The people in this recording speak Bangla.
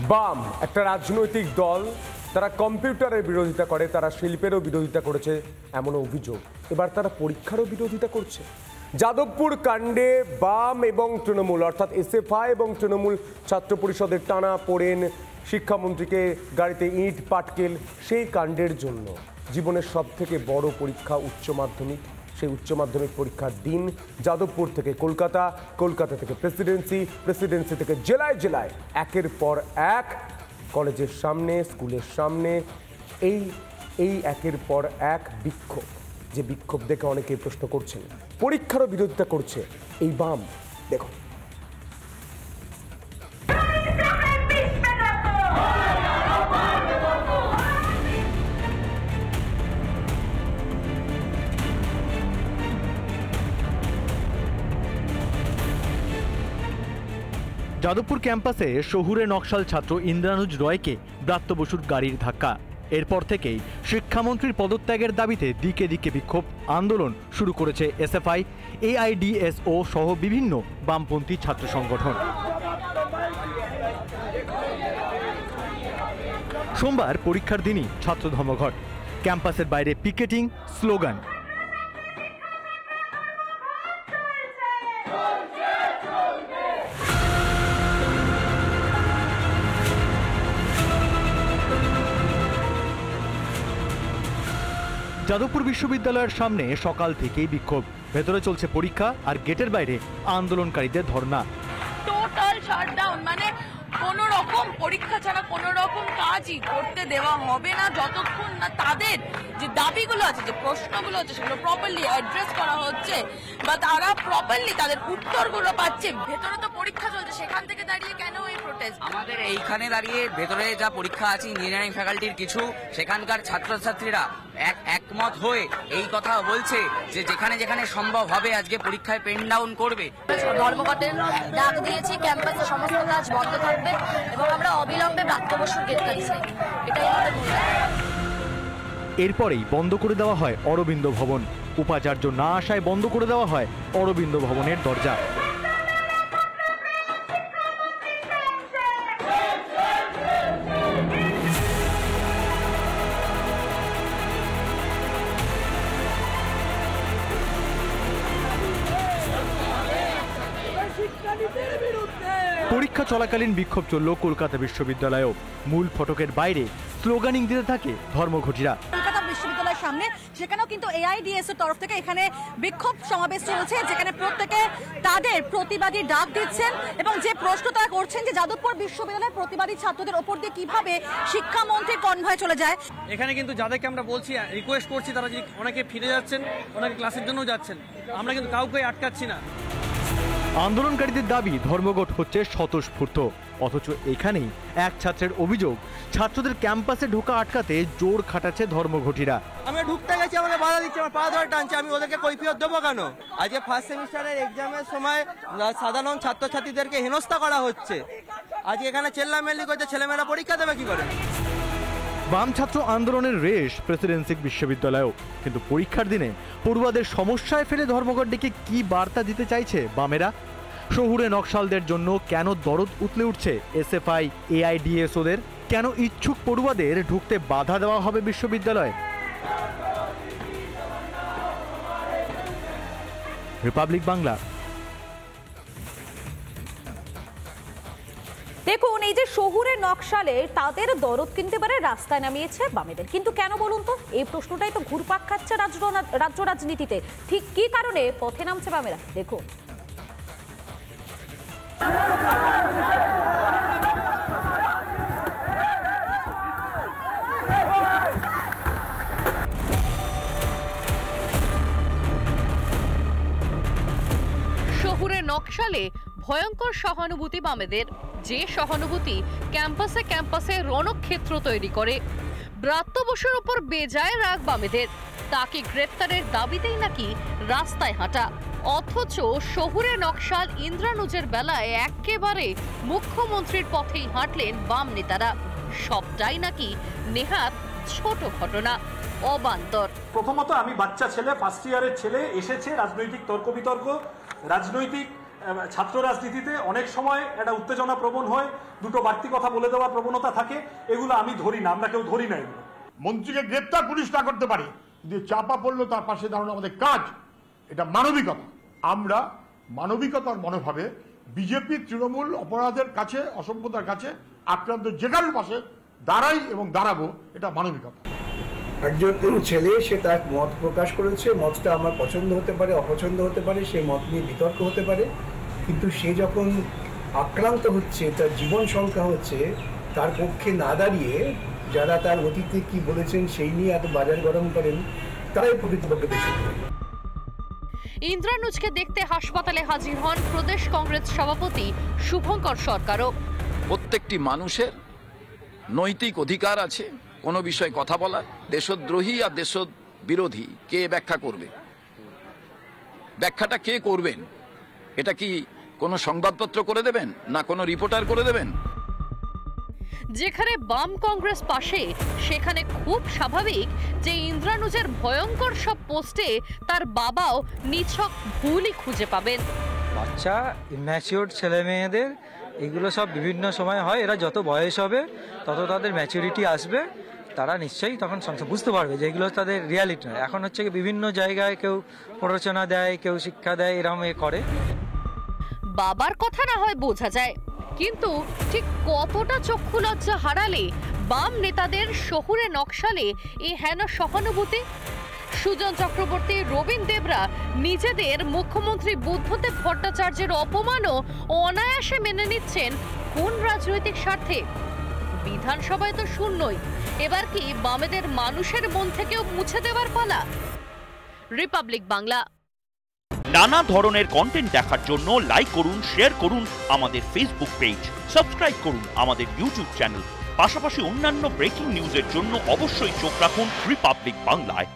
বাম একটা রাজনৈতিক দল, তারা কম্পিউটারের বিরোধিতা করে, তারা শিল্পেরও বিরোধিতা করেছে এমন অভিযোগ। এবার তারা পরীক্ষারও বিরোধিতা করছে। যাদবপুর কাণ্ডে বাম এবং তৃণমূল অর্থাৎ এসএফআই এবং তৃণমূল ছাত্র পরিষদের টানা পড়েন, শিক্ষামন্ত্রীকে গাড়িতে ইট পাটকেল। সেই কাণ্ডের জন্য জীবনের সবথেকে বড় পরীক্ষা উচ্চ মাধ্যমিক। সেই উচ্চ মাধ্যমিক পরীক্ষার দিন যাদবপুর থেকে কলকাতা, কলকাতা থেকে প্রেসিডেন্সি, প্রেসিডেন্সি থেকে জেলায় জেলায় একের পর এক কলেজের সামনে, স্কুলের সামনে এই একের পর এক বিক্ষোভ। যে বিক্ষোভ দেখে অনেকেই প্রশ্ন করছেন, পরীক্ষারও বিরোধিতা করছে এই বাম। দেখো, যাদবপুর ক্যাম্পাসে শহুরে নকশাল ছাত্র ইন্দ্রানুজ রয়কে ব্রাত্য বসুর গাড়ির ধাক্কা। এরপর থেকেই শিক্ষামন্ত্রীর পদত্যাগের দাবিতে দিকে দিকে বিক্ষোভ আন্দোলন শুরু করেছে এসএফআই, এআইডিএসও সহ বিভিন্ন বামপন্থী ছাত্র সংগঠন। সোমবার পরীক্ষার দিনই ছাত্র ধর্মঘট, ক্যাম্পাসের বাইরে পিকেটিং, স্লোগান। যাদবপুর বিশ্ববিদ্যালয়ের সামনে সকাল থেকেই বিক্ষোভ, ভেতরে চলছে পরীক্ষা আর গেটের বাইরে আন্দোলনকারীদের ধর্ণা। টোটাল শাটডাউন, মানে কোনো রকম পরীক্ষা ছাড়া কোনো রকম কাজই করতে দেওয়া হবে না যতক্ষণ না তাদের যে দাবিগুলো আছে, যে প্রশ্নগুলো আছে, সেগুলো প্রপারলি অ্যাড্রেস করা হচ্ছে বা তারা প্রপারলি তাদের উত্তরগুলো পাচ্ছে। ভেতরে তো পরীক্ষা চলছে, সেখান থেকে দাঁড়িয়ে কেন এই প্রোটেস্ট? আমাদের এইখানে দাঁড়িয়ে ভেতরে যা পরীক্ষা আছে ইঞ্জিনিয়ারিং ফ্যাকাল্টির কিছু, সেখানকার ছাত্রছাত্রীরা একমত হয়ে এই কথা বলছে যে যেখানে যেখানে সম্ভব হবে আজকে পরীক্ষায় পেন ডাউন করবে। ধর্মঘটের ডাক দিয়েছি, ক্যাম্পাসে সমস্ত কাজ বন্ধ থাকবে এবং আমরা অবিলম্বে ব্রাত্য বসুর গ্রেফতারি চাই, এটাই আমাদের মূল্যায়ন। এরপরেই বন্ধ করে দেওয়া হয় অরবিন্দ ভবন। উপাচার্য না আসায় বন্ধ করে দেওয়া হয় অরবিন্দ ভবনের দরজা। পরীক্ষা চলাকালীন বিক্ষোভ চলল কলকাতা বিশ্ববিদ্যালয়েও। মূল ফটকের বাইরে স্লোগানিং দিতে থাকে ধর্মঘটীরা। কলকাতা বিশ্ববিদ্যালয়ের সামনে সেখানেও কিন্তু এআইডিএস এর তরফ থেকে এখানে বিক্ষোভ সমাবেশ চলছে, যেখানে প্রত্যেকে তাদের প্রতিবাদী ডাক দিচ্ছেন এবং যে প্রশ্ন তারা করছেন যে যাদবপুর বিশ্ববিদ্যালয়ের প্রতিবাদী ছাত্রদের ওপর দিয়ে কিভাবে শিক্ষামন্ত্রীর কনভয় চলে যায়। এখানে কিন্তু যাদেরকে আমরা বলছি, রিকোয়েস্ট করছি, তারা যদি অনেকে ফিরে যাচ্ছেন, অনেকে ক্লাসের জন্যও যাচ্ছেন, আমরা কিন্তু কাউকে আটকাচ্ছি না। আন্দোলনকারীদের দাবি ধর্মঘট হচ্ছে স্বতঃস্ফূর্ত, অথচ এখানেই এক ছাত্রের অভিযোগ ছাত্রদের ক্যাম্পাসে ঢোকা আটকাতে জোর খাটাচ্ছে ধর্মঘটীরা। আমি ঢুকতে গেছি, আমাকে বাধা দিচ্ছে, আমার পা ধরে টানছে, আমি ওদেরকে কৈফিয়ত দেবো কেন? আজকে ফার্স্ট সেমিস্টারের এক্সামের সময় সাধারণ ছাত্রছাত্রীদেরকে হেনস্থা করা হচ্ছে, আজকে এখানে চেল্লামেল্লি করছে, ছেলেমেয়েরা পরীক্ষা দেবে কি করে? বাম ছাত্র আন্দোলনের রেশ প্রেসিডেন্সি বিশ্ববিদ্যালয়েও, কিন্তু পরীক্ষার দিনে পড়ুয়াদের সমস্যায় ফেলে ধর্মঘট ডেকে কি বার্তা দিতে চাইছে বামেরা? শহুরে নকশালদের জন্য কেন দরদ উতলে উঠছে এসএফআই, এআইডিএসওদের? কেন ইচ্ছুক পড়ুয়াদের ঢুকতে বাধা দেওয়া হবে বিশ্ববিদ্যালয়ে? রিপাবলিক বাংলা। দেখুন, এই যে শহুরে নকশালে তাদের দরদ কিনতে পারে রাস্তায় নামিয়েছে বামেদের, কিন্তু কেন বলুন তো? এই প্রশ্নটাই তো ঘুরপাক খাচ্ছে রাজ্য রাজনীতিতে। ঠিক কি কারণে পথে নামছে বামেরা? দেখুন, শহুরে নকশালে ভয়ঙ্কর সহানুভূতি বামেদের, যে সহানুভূতি ক্যাম্পাসে ক্যাম্পাসে রণক্ষেত্র তৈরি করে। ব্রাত্য বসুর উপর বেজায় রাগ বামেদের, তাকে গ্রেফতারের দাবিতেই নাকি রাস্তায় হাঁটা। অথচ শহুরে নকশাল ইন্দ্রানুজের বেলায় একেবারে মুখ্যমন্ত্রীর পথেই হাঁটলেন বাম নেতারা। সবটাই নাকি নেহাত ছোট ঘটনা, অবান্তর। প্রথমত আমি বাচ্চা ছেলে, ফার্স্ট ইয়ারের ছেলে, এসেছে রাজনৈতিক তর্ক বিতর্ক, রাজনৈতিক ছাত্র রাজনীতিতে অনেক সময় একটা উত্তেজনা প্রবণ হয়, দুটো বাড়তি কথা বলে দেওয়ার প্রবণতা থাকে, এগুলো আমি ধরি না, আমরা কেউ ধরি না এগুলো। মন্ত্রীকে গ্রেপ্তার পুলিশ না করতে পারে, কিন্তু চাপা পড়লো তার পাশে দাঁড়ানো আমাদের কাজ, এটা মানবিকতা। আমরা মানবিকতার মনোভাবে বিজেপি তৃণমূল অপরাধের কাছে, অসভ্যতার কাছে আক্রান্ত যে কারোর পাশে দাঁড়াই এবং দাঁড়াবো, এটা মানবিকতা। একজন ছেলে সে তার মত প্রকাশ করেছে, মতটা আমার পছন্দ হতে পারে, অপছন্দ হতে পারে, সেই মত নিয়ে বিতর্ক হতে পারে, কিন্তু সে যখন আক্রান্ত হচ্ছে, তার জীবন সংখ্যা হচ্ছে, তার পক্ষে না দাঁড়িয়ে যারা তার অতীতে কি বলেছেন সেই নিয়ে এত বাজার গরম করেন, তারাই প্রকৃতপক্ষে দেশদ্রোহী। ইন্দ্রানুজকে দেখতে হাসপাতালে হাজির হন প্রদেশ কংগ্রেস সভাপতি শুভঙ্কর সরকারও। প্রত্যেকটি মানুষের নৈতিক অধিকার আছে কোনো বিষয়ে কথা বলার। দেশদ্রোহী আর দেশবিরোধী কে ব্যাখ্যা করবে? ব্যাখ্যাটা কে করবেন? এটা কি কোনো সংবাদপত্র করে দেবেন, না কোনো রিপোর্টার করে দেবেন? যেখানে বাম কংগ্রেস পাশে, সেখানে খুব স্বাভাবিক যে ইন্দ্রানুজের ভয়ঙ্কর সব পোস্টে তার বাবাও নিছক ভুলই খুঁজে পাবেন। বাচ্চা ইম্যাচিওর ছেলে মেয়েদের এগুলো সব বিভিন্ন সময় হয়, এরা যত বয়স হবে তত তাদের ম্যাচুরিটি আসবে, তারা নিশ্চয়ই তখন বুঝতে পারবে যে এগুলো তাদের রিয়ালিটি নয়। এখন হচ্ছে বিভিন্ন জায়গায় কেউ প্ররোচনা দেয়, কেউ শিক্ষা দেয়, এরকম করে। বাবার কথা না হয় বোঝা যায়, কিন্তু ঠিক কতটা চক্ষু লজ্জা হারালে বাম নেতাদের শহুরে নকশালে এই হেন সহানুভূতি? সুজন চক্রবর্তী, রবীন দেবরা নিজেদের মুখ্যমন্ত্রী বুদ্ধদেব ভট্টাচার্যের অপমানও অনায়াসে মেনে নিচ্ছেন কোন রাজনৈতিক স্বার্থে? বিধানসভায় তো শূন্যই, এবার কি বামেদের মানুষের মন থেকেও মুছে দেওয়ার পালা? রিপাবলিক বাংলা। নানা ধরনের কন্টেন্ট দেখার জন্য লাইক করুন, শেয়ার করুন আমাদের ফেসবুক পেজ, সাবস্ক্রাইব করুন আমাদের ইউটিউব চ্যানেল। পাশাপাশি অন্যান্য ব্রেকিং নিউজের জন্য অবশ্যই চোখ রাখুন রিপাবলিক বাংলায়।